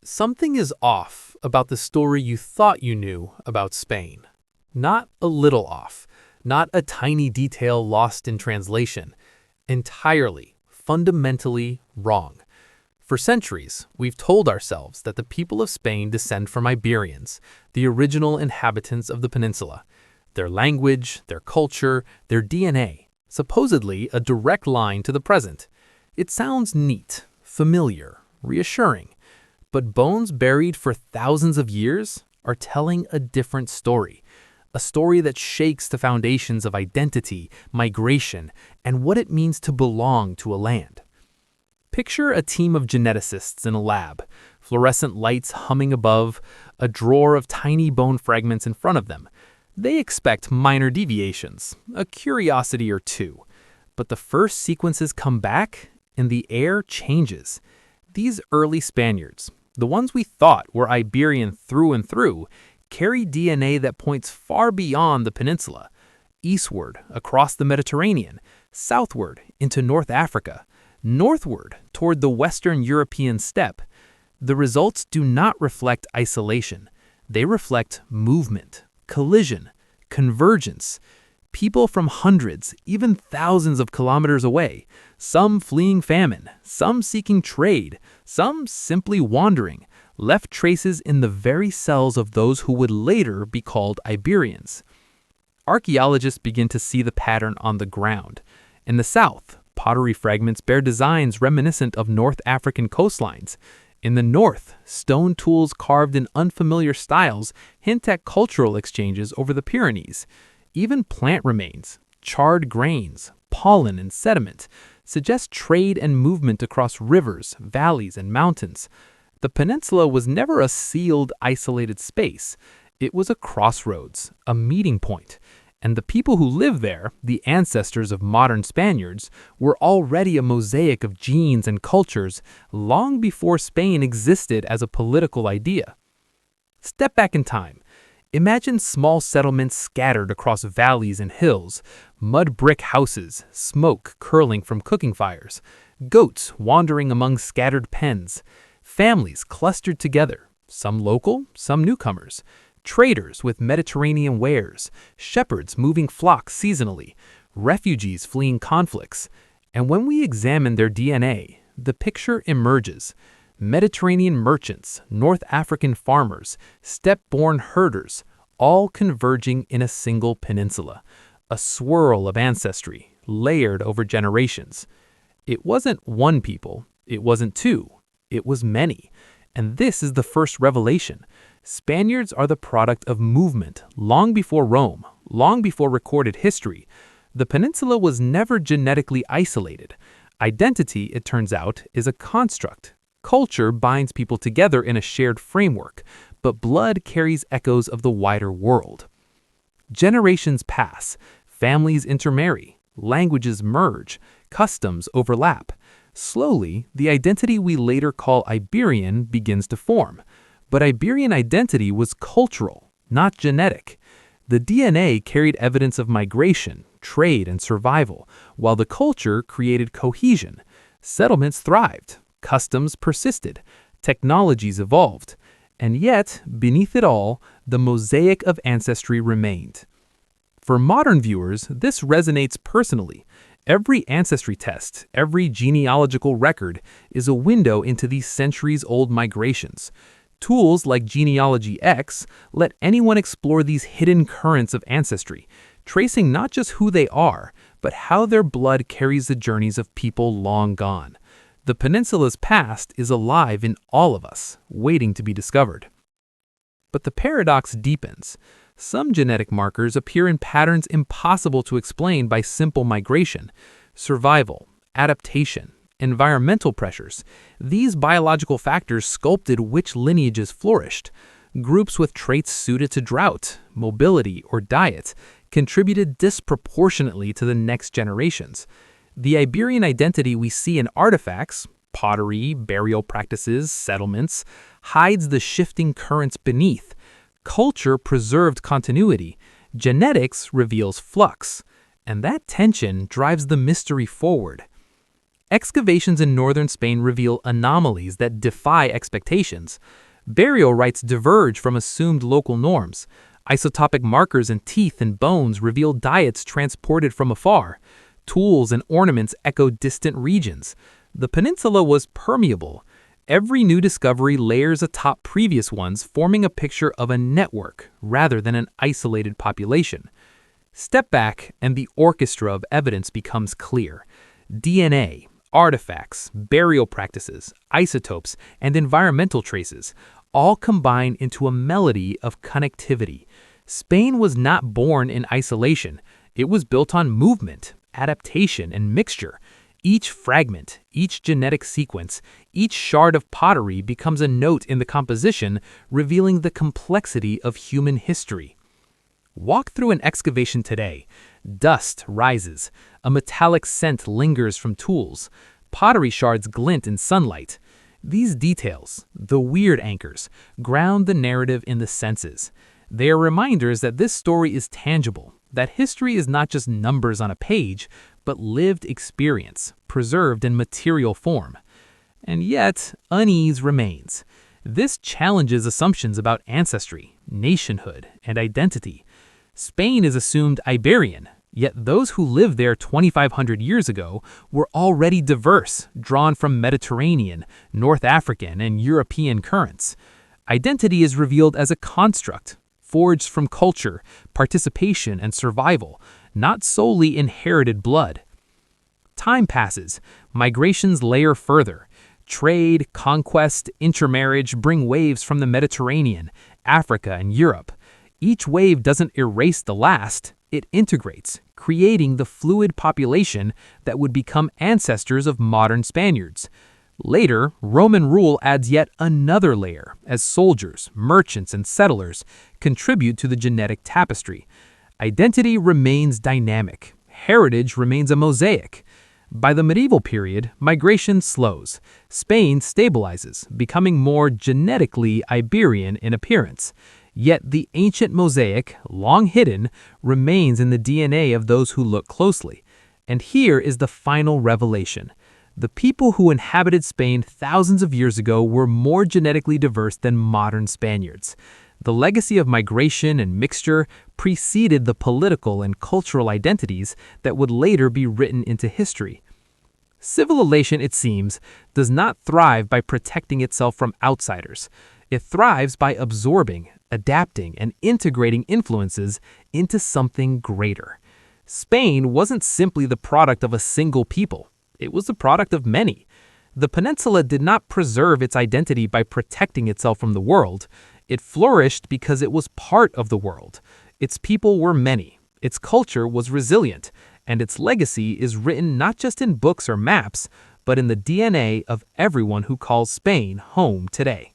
Something is off about the story you thought you knew about Spain. Not a little off, not a tiny detail lost in translation. Entirely, fundamentally wrong. For centuries, we've told ourselves that the people of Spain descend from Iberians, the original inhabitants of the peninsula. Their language, their culture, their DNA, supposedly a direct line to the present. It sounds neat, familiar, reassuring. But bones buried for thousands of years are telling a different story. A story that shakes the foundations of identity, migration, and what it means to belong to a land. Picture a team of geneticists in a lab, fluorescent lights humming above, a drawer of tiny bone fragments in front of them. They expect minor deviations, a curiosity or two. But the first sequences come back, and the air changes. These early Spaniards, the ones we thought were Iberian through and through, carry DNA that points far beyond the peninsula, eastward across the Mediterranean, southward into North Africa, northward toward the Western European steppe. The results do not reflect isolation. They reflect movement, collision, convergence. People from hundreds, even thousands of kilometers away, some fleeing famine, some seeking trade, some simply wandering, left traces in the very cells of those who would later be called Iberians. Archaeologists begin to see the pattern on the ground. In the south, pottery fragments bear designs reminiscent of North African coastlines. In the north, stone tools carved in unfamiliar styles hint at cultural exchanges over the Pyrenees. Even plant remains, charred grains, pollen, and sediment suggest trade and movement across rivers, valleys, and mountains. The peninsula was never a sealed, isolated space. It was a crossroads, a meeting point. And the people who lived there, the ancestors of modern Spaniards, were already a mosaic of genes and cultures long before Spain existed as a political idea. Step back in time. Imagine small settlements scattered across valleys and hills, mud brick houses, smoke curling from cooking fires, goats wandering among scattered pens, families clustered together, some local, some newcomers, traders with Mediterranean wares, shepherds moving flocks seasonally, refugees fleeing conflicts. And when we examine their DNA, the picture emerges. Mediterranean merchants, North African farmers, steppe-born herders, all converging in a single peninsula, a swirl of ancestry, layered over generations. It wasn't one people, it wasn't two, it was many. And this is the first revelation. Spaniards are the product of movement long before Rome, long before recorded history. The peninsula was never genetically isolated. Identity, it turns out, is a construct. Culture binds people together in a shared framework, but blood carries echoes of the wider world. Generations pass, families intermarry, languages merge, customs overlap. Slowly, the identity we later call Iberian begins to form. But Iberian identity was cultural, not genetic. The DNA carried evidence of migration, trade, and survival, while the culture created cohesion. Settlements thrived. Customs persisted, technologies evolved, and yet, beneath it all, the mosaic of ancestry remained. For modern viewers, this resonates personally. Every ancestry test, every genealogical record is a window into these centuries-old migrations. Tools like GenealogyX let anyone explore these hidden currents of ancestry, tracing not just who they are, but how their blood carries the journeys of people long gone. The peninsula's past is alive in all of us, waiting to be discovered. But the paradox deepens. Some genetic markers appear in patterns impossible to explain by simple migration. Survival, adaptation, environmental pressures. These biological factors sculpted which lineages flourished. Groups with traits suited to drought, mobility, or diet contributed disproportionately to the next generations. The Iberian identity we see in artifacts, pottery, burial practices, settlements, hides the shifting currents beneath. Culture preserved continuity. Genetics reveals flux. And that tension drives the mystery forward. Excavations in northern Spain reveal anomalies that defy expectations. Burial rites diverge from assumed local norms. Isotopic markers in teeth and bones reveal diets transported from afar. Tools and ornaments echo distant regions. The peninsula was permeable. Every new discovery layers atop previous ones, forming a picture of a network rather than an isolated population. Step back, and the orchestra of evidence becomes clear. DNA, artifacts, burial practices, isotopes, and environmental traces all combine into a melody of connectivity. Spain was not born in isolation. It was built on movement, adaptation, and mixture. Each fragment, each genetic sequence, each shard of pottery becomes a note in the composition, revealing the complexity of human history. Walk through an excavation today. Dust rises. A metallic scent lingers from tools. Pottery shards glint in sunlight. These details, the weird anchors, ground the narrative in the senses. They are reminders that this story is tangible, that history is not just numbers on a page, but lived experience, preserved in material form. And yet, unease remains. This challenges assumptions about ancestry, nationhood, and identity. Spain is assumed Iberian, yet those who lived there 2,500 years ago were already diverse, drawn from Mediterranean, North African, and European currents. Identity is revealed as a construct, forged from culture, participation, and survival, not solely inherited blood. Time passes, migrations layer further. Trade, conquest, intermarriage bring waves from the Mediterranean, Africa, and Europe. Each wave doesn't erase the last, it integrates, creating the fluid population that would become ancestors of modern Spaniards. Later, Roman rule adds yet another layer, as soldiers, merchants, and settlers contribute to the genetic tapestry. Identity remains dynamic. Heritage remains a mosaic. By the medieval period, migration slows. Spain stabilizes, becoming more genetically Iberian in appearance. Yet the ancient mosaic, long hidden, remains in the DNA of those who look closely. And here is the final revelation. The people who inhabited Spain thousands of years ago were more genetically diverse than modern Spaniards. The legacy of migration and mixture preceded the political and cultural identities that would later be written into history. Civilization, it seems, does not thrive by protecting itself from outsiders. It thrives by absorbing, adapting, and integrating influences into something greater. Spain wasn't simply the product of a single people. It was the product of many. The peninsula did not preserve its identity by protecting itself from the world. It flourished because it was part of the world. Its people were many. Its culture was resilient. And its legacy is written not just in books or maps, but in the DNA of everyone who calls Spain home today.